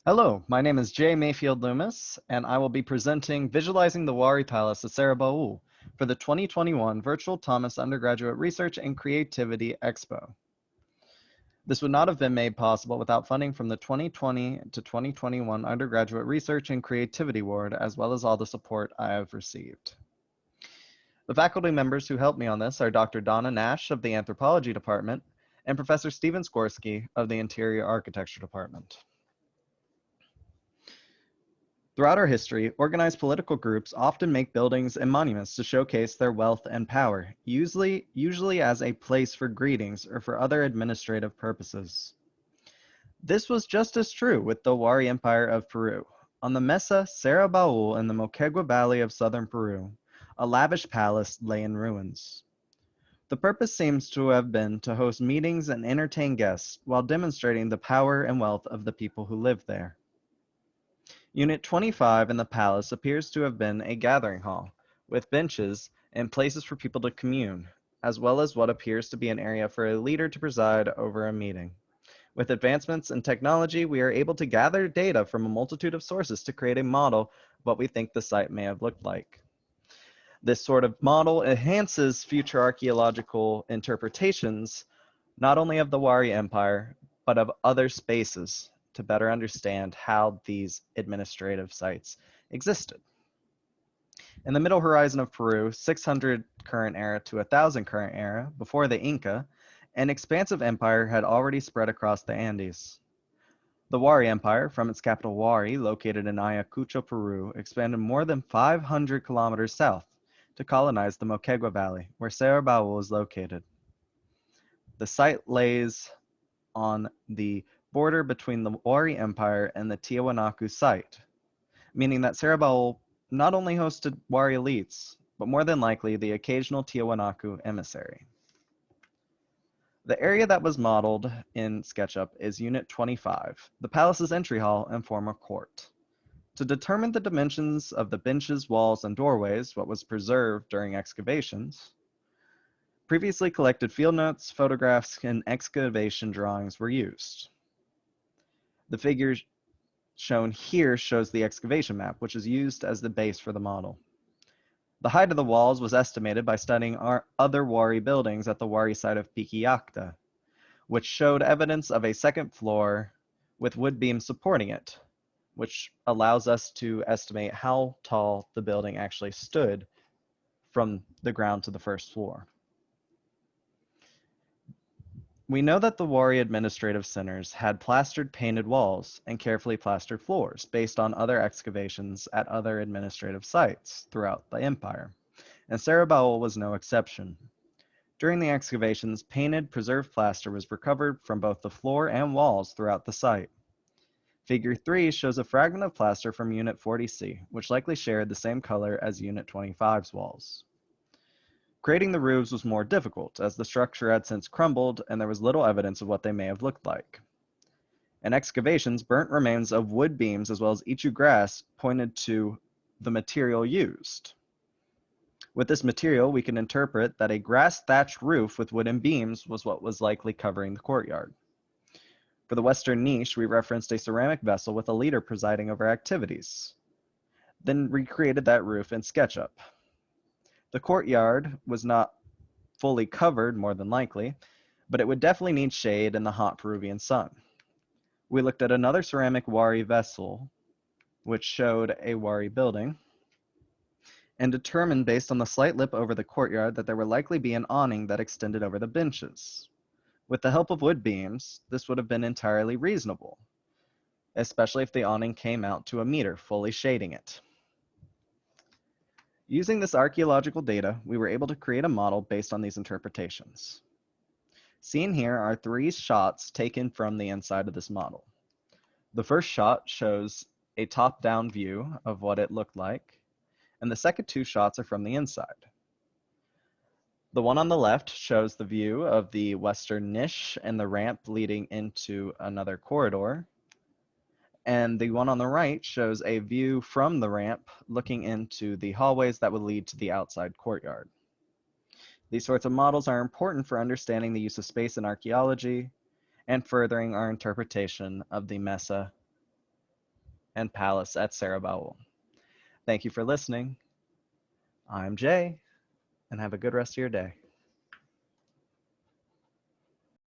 Hello, my name is Jay Mayfield-Loomis, and I will be presenting Visualizing the Wari Palace at Cerro Baúl for the 2021 Virtual Thomas Undergraduate Research and Creativity Expo. This would not have been made possible without funding from the 2020 to 2021 Undergraduate Research and Creativity Award, as well as all the support I have received. The faculty members who helped me on this are Dr. Donna Nash of the Anthropology Department and Professor Stephen Skorski of the Interior Architecture Department. Throughout our history, organized political groups often make buildings and monuments to showcase their wealth and power, usually as a place for greetings or for other administrative purposes. This was just as true with the Huari Empire of Peru. On the Mesa Cerro Baúl in the Moquegua Valley of southern Peru, a lavish palace lay in ruins. The purpose seems to have been to host meetings and entertain guests while demonstrating the power and wealth of the people who lived there. Unit 25 in the palace appears to have been a gathering hall, with benches and places for people to commune, as well as what appears to be an area for a leader to preside over a meeting. With advancements in technology, we are able to gather data from a multitude of sources to create a model of what we think the site may have looked like. This sort of model enhances future archaeological interpretations, not only of the Wari Empire, but of other spaces to better understand how these administrative sites existed. In the middle horizon of Peru, 600 current era to 1000 current era, before the Inca, an expansive empire had already spread across the Andes. The Wari Empire, from its capital Wari, located in Ayacucho, Peru, expanded more than 500 kilometers south to colonize the Moquegua Valley, where Cerro Baúl is located. The site lays on the border between the Wari Empire and the Tiwanaku site, meaning that Cerro Baúl not only hosted Wari elites, but more than likely the occasional Tiwanaku emissary. The area that was modeled in SketchUp is Unit 25, the palace's entry hall and former court. To determine the dimensions of the benches, walls, and doorways, what was preserved during excavations, previously collected field notes, photographs, and excavation drawings were used. The figure shown here shows the excavation map, which is used as the base for the model. The height of the walls was estimated by studying our other Wari buildings at the Wari site of Piquillacta, which showed evidence of a second floor with wood beams supporting it, which allows us to estimate how tall the building actually stood from the ground to the first floor. We know that the Wari administrative centers had plastered painted walls and carefully plastered floors based on other excavations at other administrative sites throughout the empire, and Cerro Baúl was no exception. During the excavations, painted preserved plaster was recovered from both the floor and walls throughout the site. Figure 3 shows a fragment of plaster from Unit 40C, which likely shared the same color as Unit 25's walls. Creating the roofs was more difficult, as the structure had since crumbled and there was little evidence of what they may have looked like. In excavations, burnt remains of wood beams as well as ichu grass pointed to the material used. With this material, we can interpret that a grass-thatched roof with wooden beams was what was likely covering the courtyard. For the western niche, we referenced a ceramic vessel with a leader presiding over activities, then recreated that roof in SketchUp. The courtyard was not fully covered, more than likely, but it would definitely need shade in the hot Peruvian sun. We looked at another ceramic Wari vessel, which showed a Wari building, and determined based on the slight lip over the courtyard that there would likely be an awning that extended over the benches. With the help of wood beams, this would have been entirely reasonable, especially if the awning came out to a meter, fully shading it. Using this archaeological data, we were able to create a model based on these interpretations. Seen here are 3 shots taken from the inside of this model. The first shot shows a top-down view of what it looked like, and the second 2 shots are from the inside. The one on the left shows the view of the western niche and the ramp leading into another corridor, and the one on the right shows a view from the ramp looking into the hallways that would lead to the outside courtyard. These sorts of models are important for understanding the use of space in archaeology and furthering our interpretation of the Mesa and palace at Cerro Baúl. Thank you for listening. I'm Jay, and have a good rest of your day.